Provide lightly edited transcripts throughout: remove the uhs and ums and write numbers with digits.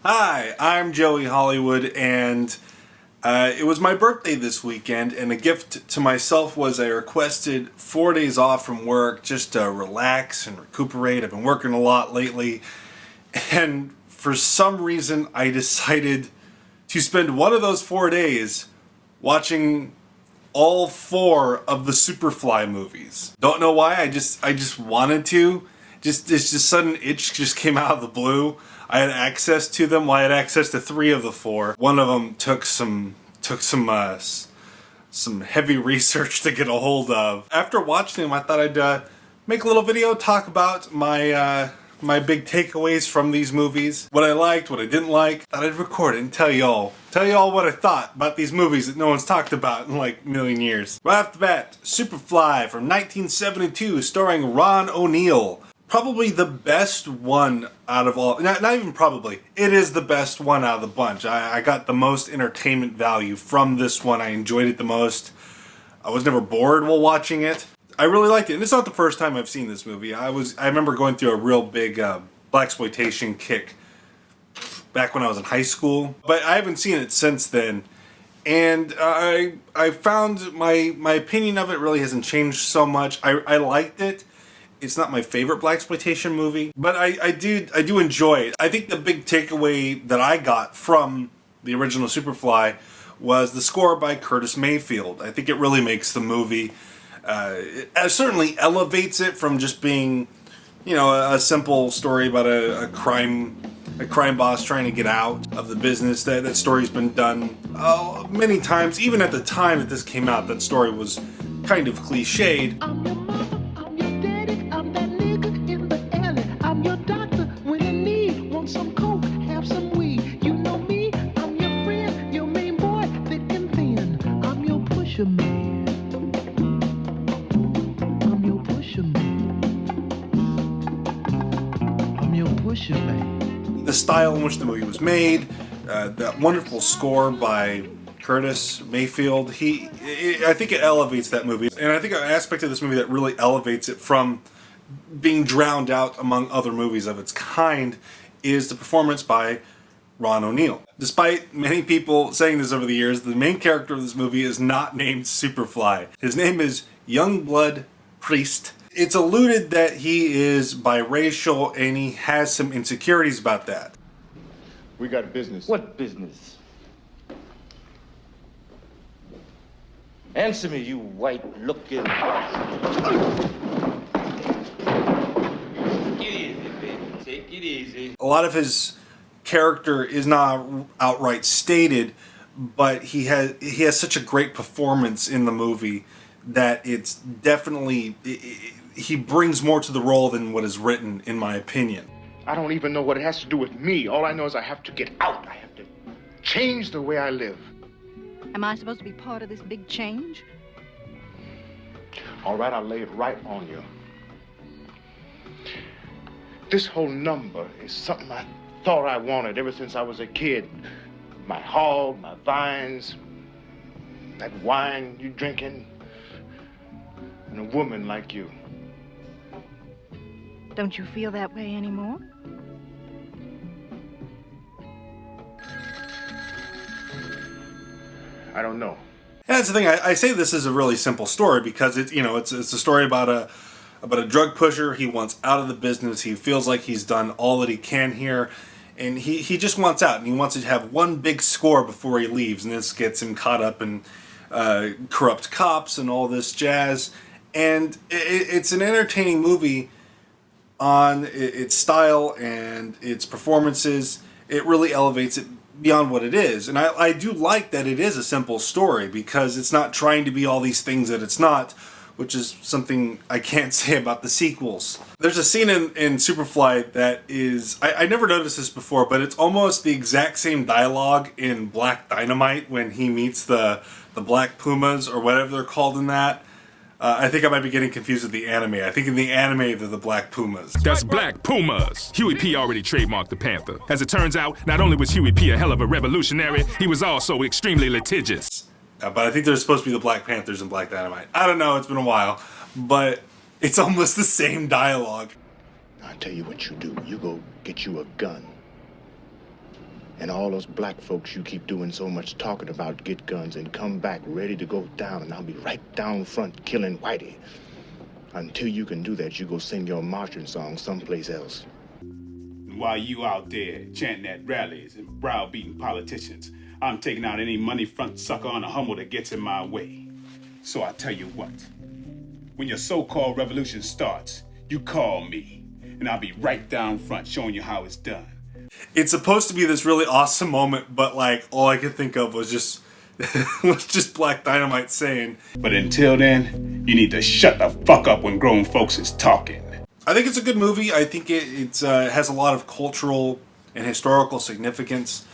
Hi, I'm Joey Hollywood, and it was my birthday this weekend, and a gift to myself was I requested 4 days off from work just to relax and recuperate. I've been working a lot lately, and for some reason I decided to spend one of those 4 days watching all 4 of the Superfly movies. Don't know why, I just wanted to. This sudden itch just came out of the blue. I had access to them. Well, I had access to 3 of the 4. One of them took some heavy research to get a hold of. After watching them, I thought I'd make a little video, talk about my my big takeaways from these movies, what I liked, what I didn't like. Thought I'd record it and tell y'all what I thought about these movies that no one's talked about in like a million years. Right off the bat, Superfly from 1972, starring Ron O'Neal. Probably the best one out of all, not even probably, it is the best one out of the bunch. I got the most entertainment value from this one. I enjoyed it the most. I was never bored while watching it. I really liked it, and it's not the first time I've seen this movie. I remember going through a real big blaxploitation kick back when I was in high school, but I haven't seen it since then. And I found my opinion of it really hasn't changed so much. I liked it. It's not my favorite blaxploitation movie, but I do enjoy it. I think the big takeaway that I got from the original Superfly was the score by Curtis Mayfield. I think it really makes the movie. It certainly elevates it from just being, you know, a simple story about a crime boss trying to get out of the business. That story's been done many times. Even at the time that this came out, that story was kind of cliched. The style in which the movie was made, that wonderful score by Curtis Mayfield, I think it elevates that movie. And I think an aspect of this movie that really elevates it from being drowned out among other movies of its kind is the performance by Ron O'Neal. Despite many people saying this over the years, the main character of this movie is not named Superfly. His name is Youngblood Priest. It's alluded that he is biracial and he has some insecurities about that. We got business. What business? Answer me, you white-looking... Take it easy, baby. Take it easy. A lot of his character is not outright stated, but he has such a great performance in the movie that it's definitely... he brings more to the role than what is written, in my opinion. I don't even know what it has to do with me. All I know is I have to get out. I have to change the way I live. Am I supposed to be part of this big change? All right, I'll lay it right on you. This whole number is something I thought I wanted ever since I was a kid. My hog, my vines, that wine you drinking, and a woman like you. Don't you feel that way anymore? I don't know. And that's the thing. I say this is a really simple story because it's a story about a drug pusher. He wants out of the business. He feels like he's done all that he can here, and he just wants out, and he wants to have one big score before he leaves. And this gets him caught up in corrupt cops and all this jazz. And it's an entertaining movie on its style and its performances. It really elevates it beyond what it is. And I do like that it is a simple story because it's not trying to be all these things that it's not, which is something I can't say about the sequels. There's a scene in Superfly that is, I never noticed this before, but it's almost the exact same dialogue in Black Dynamite when he meets the Black Pumas or whatever they're called in that. I think I might be getting confused with the anime. I think in the anime they're the Black Pumas. That's Black Pumas. Huey P. already trademarked the Panther. As it turns out, not only was Huey P. a hell of a revolutionary, he was also extremely litigious. But I think they're supposed to be the Black Panthers in Black Dynamite. I don't know, it's been a while. But it's almost the same dialogue. I'll tell you what you do. You go get you a gun. And all those black folks you keep doing so much talking about get guns and come back ready to go down, and I'll be right down front killing Whitey. Until you can do that, you go sing your marching song someplace else. While you out there chanting at rallies and browbeating politicians, I'm taking out any money front sucker on a Hummel that gets in my way. So I tell you what, when your so-called revolution starts, you call me, and I'll be right down front showing you how it's done. It's supposed to be this really awesome moment, but like all I could think of was just Black Dynamite saying, but until then, you need to shut the fuck up when grown folks is talking. I think it's a good movie. I think it has a lot of cultural and historical significance.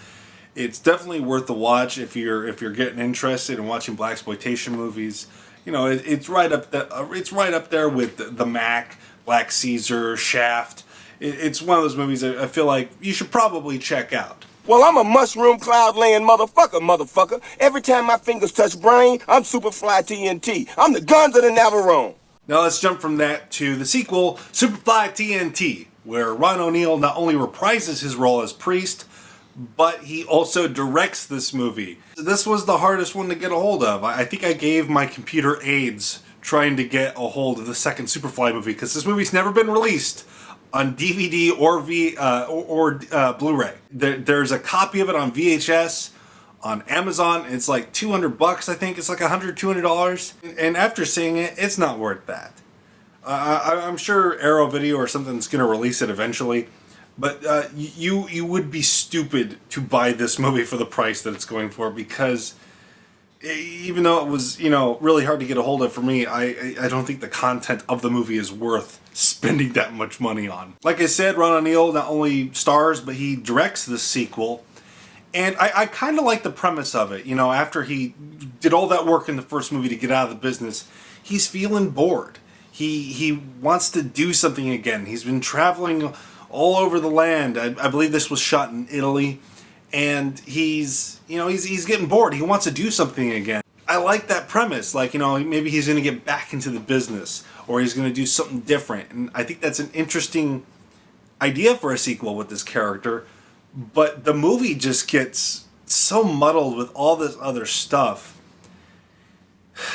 It's definitely worth the watch if you're getting interested in watching blaxploitation movies. You know, it's right up there with the Mac, Black Caesar, Shaft. It's one of those movies that I feel like you should probably check out. Well, I'm a mushroom cloud laying motherfucker. Every time my fingers touch brain, I'm Superfly TNT. I'm the guns of the Navarone. Now let's jump from that to the sequel, Superfly TNT, where Ron O'Neal not only reprises his role as Priest, but he also directs this movie. This was the hardest one to get a hold of. I think I gave my computer AIDS trying to get a hold of the second Superfly movie, because this movie's never been released on DVD or Blu-ray. There's a copy of it on VHS on Amazon. It's like $200, I think. It's like $200. And after seeing it, it's not worth that. I'm sure Arrow Video or something's going to release it eventually. But you would be stupid to buy this movie for the price that it's going for, because even though it was, really hard to get a hold of for me, I don't think the content of the movie is worth spending that much money on. Like I said, Ron O'Neal not only stars, but he directs this sequel. And I kind of like the premise of it. After he did all that work in the first movie to get out of the business, he's feeling bored. He wants to do something again. He's been traveling all over the land. I believe this was shot in Italy. And he's getting bored. He wants to do something again. I like that premise. Like, maybe he's going to get back into the business, or he's going to do something different. And I think that's an interesting idea for a sequel with this character. But the movie just gets so muddled with all this other stuff.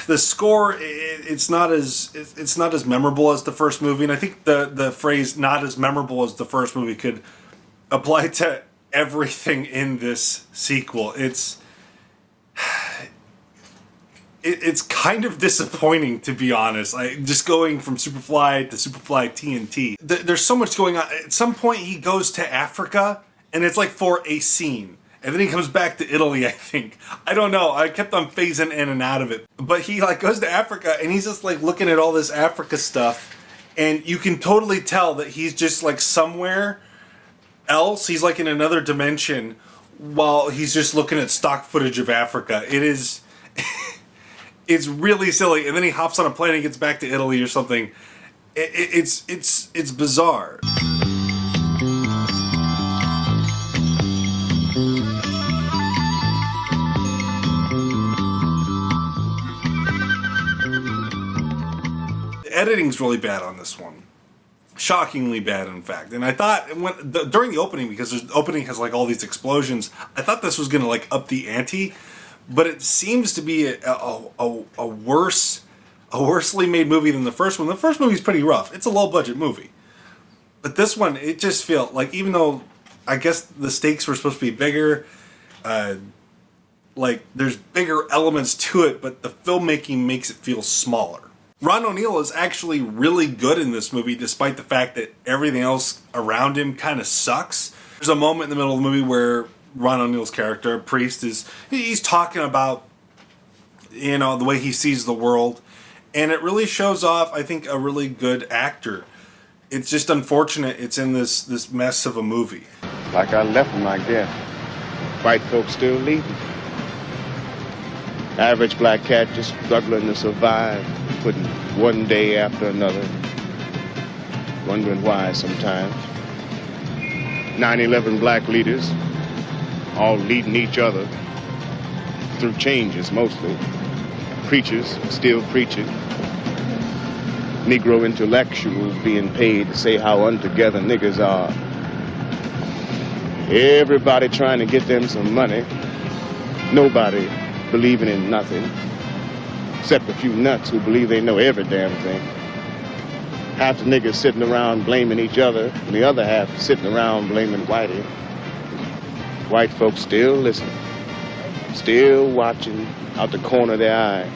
The score, it's not as memorable as the first movie. And I think the phrase "not as memorable as the first movie" could apply to everything in this sequel. It's kind of disappointing, to be honest. Just going from Superfly to Superfly TNT. There's so much going on. At some point, he goes to Africa, and it's like for a scene. And then he comes back to Italy, I think. I don't know. I kept on phasing in and out of it. But he goes to Africa, and he's just looking at all this Africa stuff. And you can totally tell that he's just somewhere else. He's in another dimension while he's just looking at stock footage of Africa. It's really silly. And then he hops on a plane and gets back to Italy or something. It's bizarre. The editing's really bad on this one. Shockingly bad, in fact. And I thought during the opening, because the opening has all these explosions, I thought this was gonna up the ante, but it seems to be a worsely made movie than the first one. The first movie's pretty rough. It's a low budget movie, but this one, it just felt like, even though I guess the stakes were supposed to be bigger, there's bigger elements to it, but the filmmaking makes it feel smaller. Ron O'Neal is actually really good in this movie, despite the fact that everything else around him kind of sucks. There's a moment in the middle of the movie where Ron O'Neal's character, Priest, he's talking about, the way he sees the world, and it really shows off, I think, a really good actor. It's just unfortunate it's in this mess of a movie. Like I left them, I guess. White folks still leaving. Average black cat just struggling to survive, putting one day after another, wondering why sometimes. 9/11 black leaders, all leading each other through changes mostly. Preachers still preaching. Negro intellectuals being paid to say how untogether niggas are. Everybody trying to get them some money. Nobody believing in nothing. Except a few nuts who believe they know every damn thing. Half the niggas sitting around blaming each other, and the other half sitting around blaming Whitey. White folks still listening, still watching out the corner of their eye.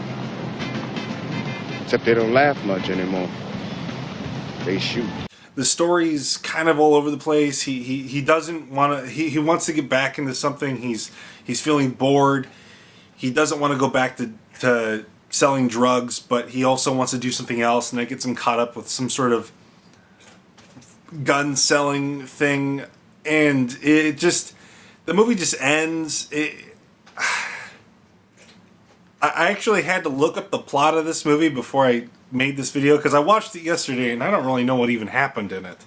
Except they don't laugh much anymore. They shoot. The story's kind of all over the place. He doesn't want to. He wants to get back into something. He's feeling bored. He doesn't want to go back to selling drugs, but he also wants to do something else, and that gets him caught up with some sort of gun selling thing, and the movie just ends. I actually had to look up the plot of this movie before I made this video, because I watched it yesterday and I don't really know what even happened in it.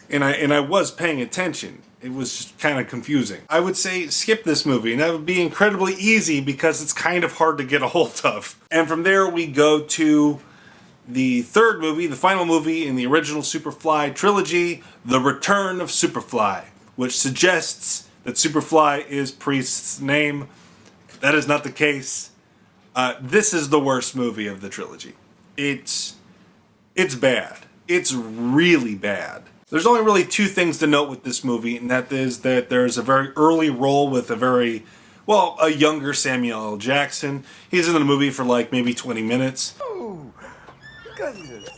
And I was paying attention. It was just kind of confusing. I would say skip this movie, and that would be incredibly easy because it's kind of hard to get a hold of. And from there we go to the third movie, the final movie in the original Superfly trilogy, The Return of Superfly, which suggests that Superfly is Priest's name. That is not the case. This is the worst movie of the trilogy. It's bad. It's really bad. There's only really two things to note with this movie, and that is that there's a very early role with a younger Samuel L. Jackson. He's in the movie for like maybe 20 minutes. Ooh, goodness.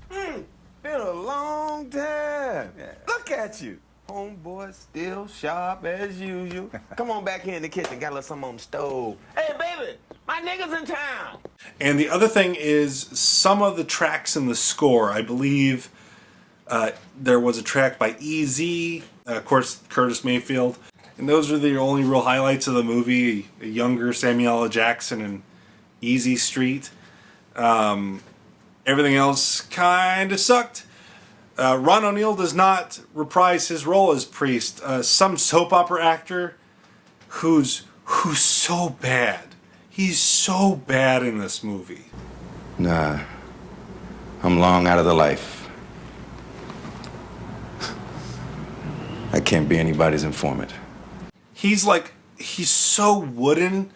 Been a long time. Look at you. Homeboy, still sharp as usual. Come on back here in the kitchen. Got a little something on the stove. Hey, baby, my nigga's in town. And the other thing is some of the tracks in the score. I believe there was a track by EZ, of course, Curtis Mayfield. And those are the only real highlights of the movie. A younger Samuel L. Jackson and Easy Street. Everything else kind of sucked. Ron O'Neal does not reprise his role as Priest. Some soap opera actor who's so bad. He's so bad in this movie. Nah, I'm long out of the life. I can't be anybody's informant. He's so wooden.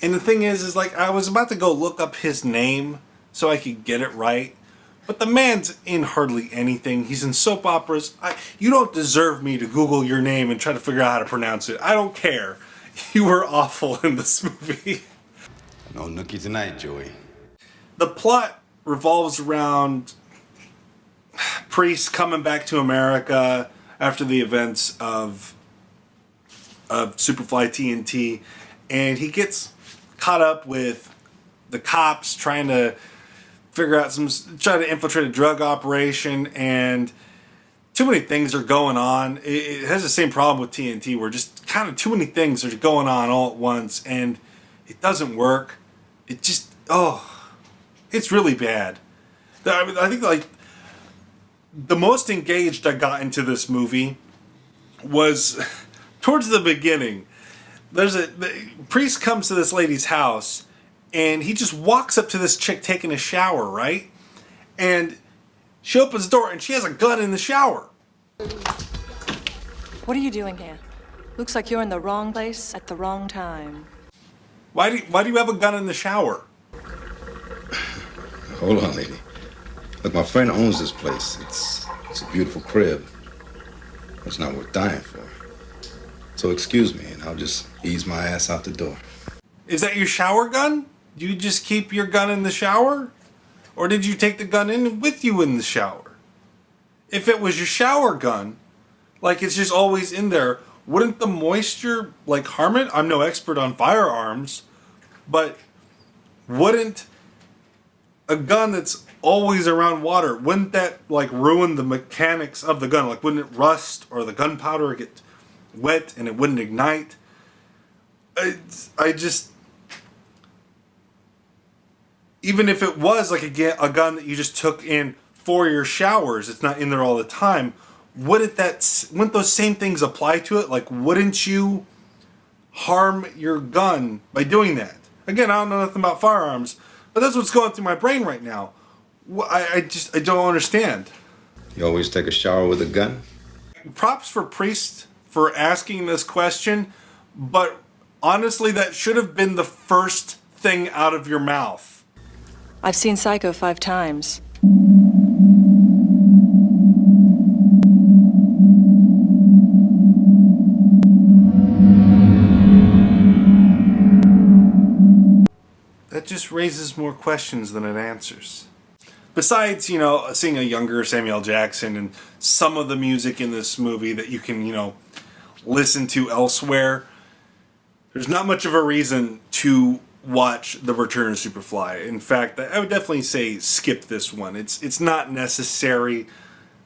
And the thing is like, I was about to go look up his name so I could get it right. But the man's in hardly anything. He's in soap operas. You don't deserve me to Google your name and try to figure out how to pronounce it. I don't care. You were awful in this movie. No nookie tonight, Joey. The plot revolves around Priest coming back to America after the events of Superfly TNT. And he gets caught up with the cops trying to try to infiltrate a drug operation, and too many things are going on. It has the same problem with TNT, where just kind of too many things are going on all at once, and it doesn't work. It just, it's really bad. I think like the most engaged I got into this movie was towards the beginning. The Priest comes to this lady's house, and he just walks up to this chick taking a shower, right? And she opens the door, and she has a gun in the shower. What are you doing here? Looks like you're in the wrong place at the wrong time. Why do you have a gun in the shower? Hold on, lady. Look, my friend owns this place. It's a beautiful crib. It's not worth dying for. So excuse me, and I'll just ease my ass out the door. Is that your shower gun? Do you just keep your gun in the shower? Or did you take the gun in with you in the shower? If it was your shower gun, like it's just always in there, wouldn't the moisture like harm it? I'm no expert on firearms, but wouldn't a gun that's always around water, wouldn't that like ruin the mechanics of the gun? Like wouldn't it rust, or the gunpowder get wet and it wouldn't ignite? Even if it was like a gun that you just took in for your showers, it's not in there all the time, wouldn't those same things apply to it? Like, wouldn't you harm your gun by doing that? Again, I don't know nothing about firearms, but that's what's going through my brain right now. I don't understand. You always take a shower with a gun? props for Priest for asking this question, but honestly, that should have been the first thing out of your mouth. I've seen Psycho 5 times. That just raises more questions than it answers. Besides, you know, seeing a younger Samuel Jackson and some of the music in this movie that you can, you know, listen to elsewhere, there's not much of a reason to watch The Return of Superfly. In fact, I would definitely say skip this one. It's not necessary.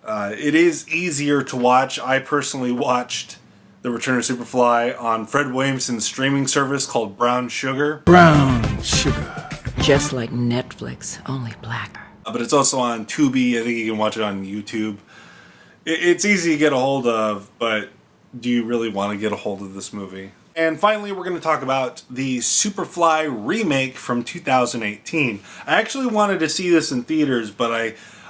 It is easier to watch. I personally watched The Return of Superfly on Fred Williamson's streaming service called Brown Sugar. Brown Sugar. Just like Netflix, only blacker. But it's also on Tubi. I think you can watch it on YouTube. It's easy to get a hold of, but do you really want to get a hold of this movie? And finally, we're going to talk about the Superfly remake from 2018. I actually wanted to see this in theaters, but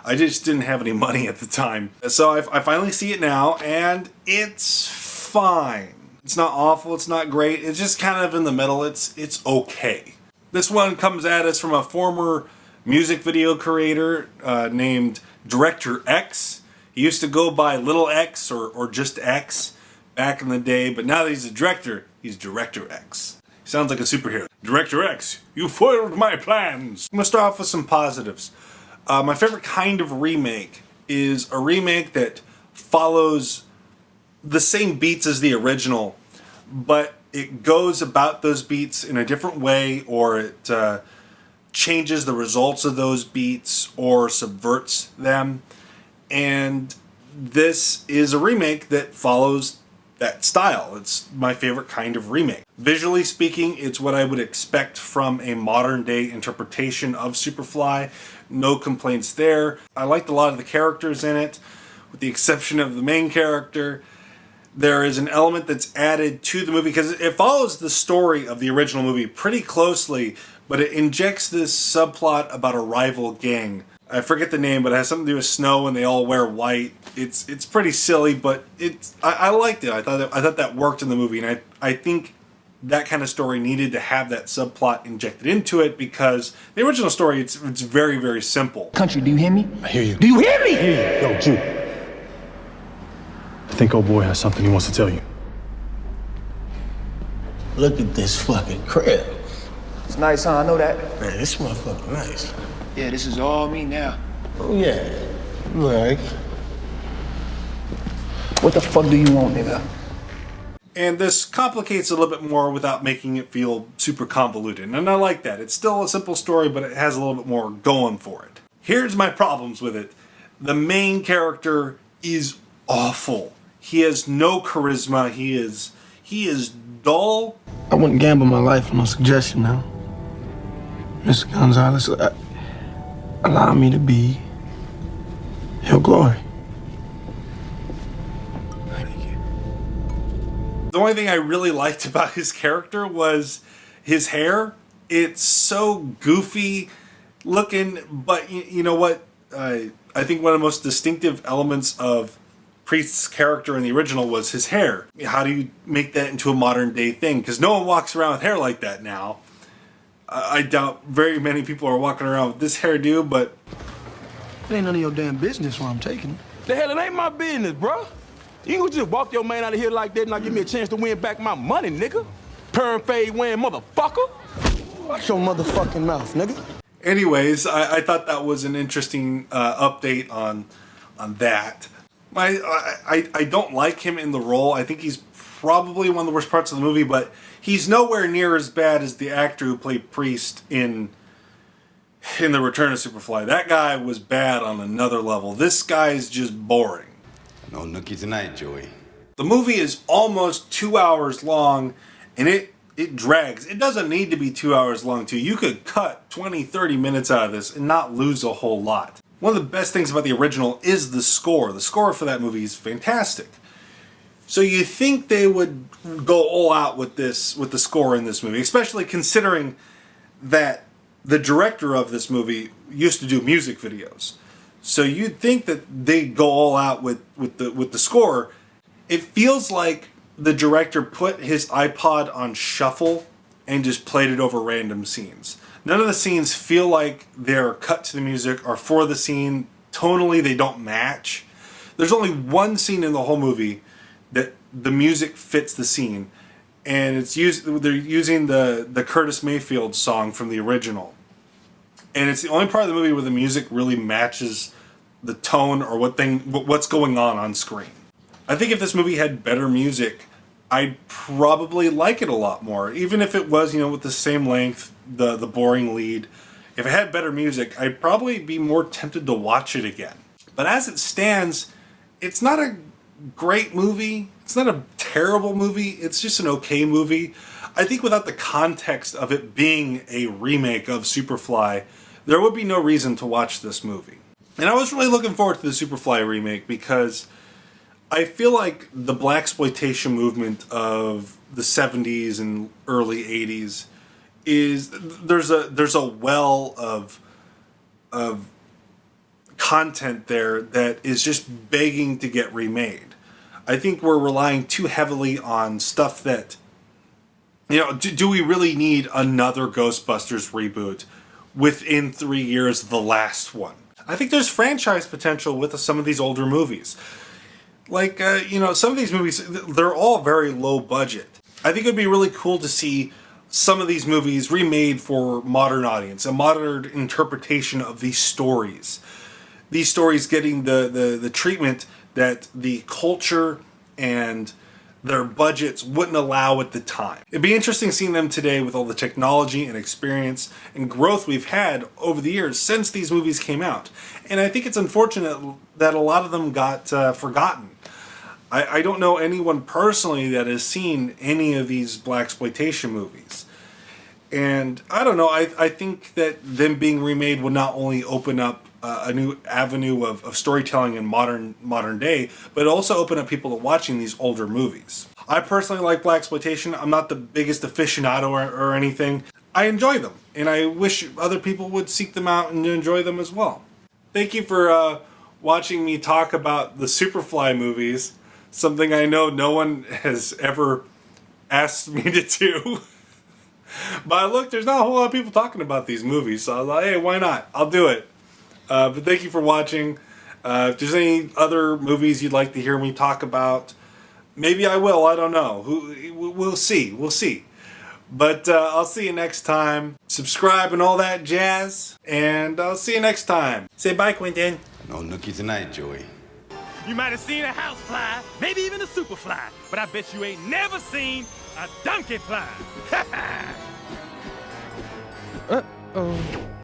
I just didn't have any money at the time. So I finally see it now, and it's fine. It's not awful, it's not great, it's just kind of in the middle. It's okay. This one comes at us from a former music video creator named Director X. He used to go by Little X or just X back in the day, but now that he's a director, he's Director X. He sounds like a superhero. Director X, you foiled my plans. I'm gonna start off with some positives. My favorite kind of remake is a remake that follows the same beats as the original, but it goes about those beats in a different way, or it changes the results of those beats or subverts them. And this is a remake that follows that style. It's my favorite kind of remake. Visually speaking, it's what I would expect from a modern day interpretation of Superfly. No complaints there. I liked a lot of the characters in it, with the exception of the main character. There is an element that's added to the movie because it follows the story of the original movie pretty closely, but it injects this subplot about a rival gang. I forget the name, but it has something to do with snow and they all wear white. It's pretty silly, but I liked it. I thought that worked in the movie, and I think that kind of story needed to have that subplot injected into it because the original story, it's very, very simple. Country, do you hear me? I hear you. Do you hear me? I hear you. Yo, Jude. I think old boy has something he wants to tell you. Look at this fucking crib. It's nice, huh? I know that. Man, this motherfucker nice. Yeah, this is all me now. Oh, yeah. Right. What the fuck do you want, nigga? And this complicates a little bit more without making it feel super convoluted. And I like that. It's still a simple story, but it has a little bit more going for it. Here's my problems with it. The main character is awful. He has no charisma. He is dull. I wouldn't gamble my life on a suggestion now. Mr. Gonzalez, allow me to be your glory. The only thing I really liked about his character was his hair. It's so goofy looking, but you know what? I think one of the most distinctive elements of Priest's character in the original was his hair. How do you make that into a modern day thing? Because no one walks around with hair like that now. I doubt very many people are walking around with this hairdo, but It ain't none of your damn business where I'm taking it. The hell, it ain't my business, bro. You can just walk your man out of here like that and not give me a chance to win back my money, nigga. Perm fade wearing motherfucker. Watch your motherfucking mouth, nigga. anyways, I thought that was an interesting update on that. I don't like him in the role. I think he's probably one of the worst parts of the movie, but he's nowhere near as bad as the actor who played Priest in The Return of Superfly. That guy was bad on another level. This guy's just boring. No nookie tonight, Joey. The movie is almost 2 hours long, and it drags. It doesn't need to be 2 hours long, too. You could cut 20, 30 minutes out of this and not lose a whole lot. One of the best things about the original is the score. The score for that movie is fantastic. So you think they would go all out with the score in this movie, especially considering that the director of this movie used to do music videos. So you'd think that they'd go all out with the score, It feels like the director put his iPod on shuffle and just played it over random scenes. None of the scenes feel like they're cut to the music or for the scene. Tonally, they don't match. There's only one scene in the whole movie that the music fits the scene, and they're using the Curtis Mayfield song from the original. And it's the only part of the movie where the music really matches the tone or what's going on screen. I think if this movie had better music, I'd probably like it a lot more. Even if it was, with the same length, the boring lead. If it had better music, I'd probably be more tempted to watch it again. But as it stands, it's not a great movie. It's not a terrible movie. It's just an okay movie. I think without the context of it being a remake of Superfly, there would be no reason to watch this movie. And I was really looking forward to the Superfly remake because I feel like the blaxploitation movement of the 70s and early 80s there's a well of content there that is just begging to get remade. I think we're relying too heavily on stuff that, do we really need another Ghostbusters reboot within 3 years of the last one? I think there's franchise potential with some of these older movies. Like, some of these movies, they're all very low budget. I think it would be really cool to see some of these movies remade for modern audience, a modern interpretation of these stories. These stories getting the treatment that the culture and their budgets wouldn't allow at the time. It'd be interesting seeing them today with all the technology and experience and growth we've had over the years since these movies came out. And I think it's unfortunate that a lot of them got forgotten. I don't know anyone personally that has seen any of these blaxploitation movies. And I don't know, I think that them being remade would not only open up a new avenue of storytelling in modern day, but also open up people to watching these older movies. I personally like blaxploitation. I'm not the biggest aficionado or anything. I enjoy them, and I wish other people would seek them out and enjoy them as well. Thank you for watching me talk about the Superfly movies, something I know no one has ever asked me to do. But look, there's not a whole lot of people talking about these movies, so I was like, hey, why not? I'll do it. But thank you for watching. If there's any other movies you'd like to hear me talk about, maybe I will. I don't know. We'll see. We'll see. But I'll see you next time. Subscribe and all that jazz. And I'll see you next time. Say bye, Quentin. No nookie tonight, Joey. You might have seen a house fly, maybe even a superfly, but I bet you ain't never seen a donkey fly. Uh-oh.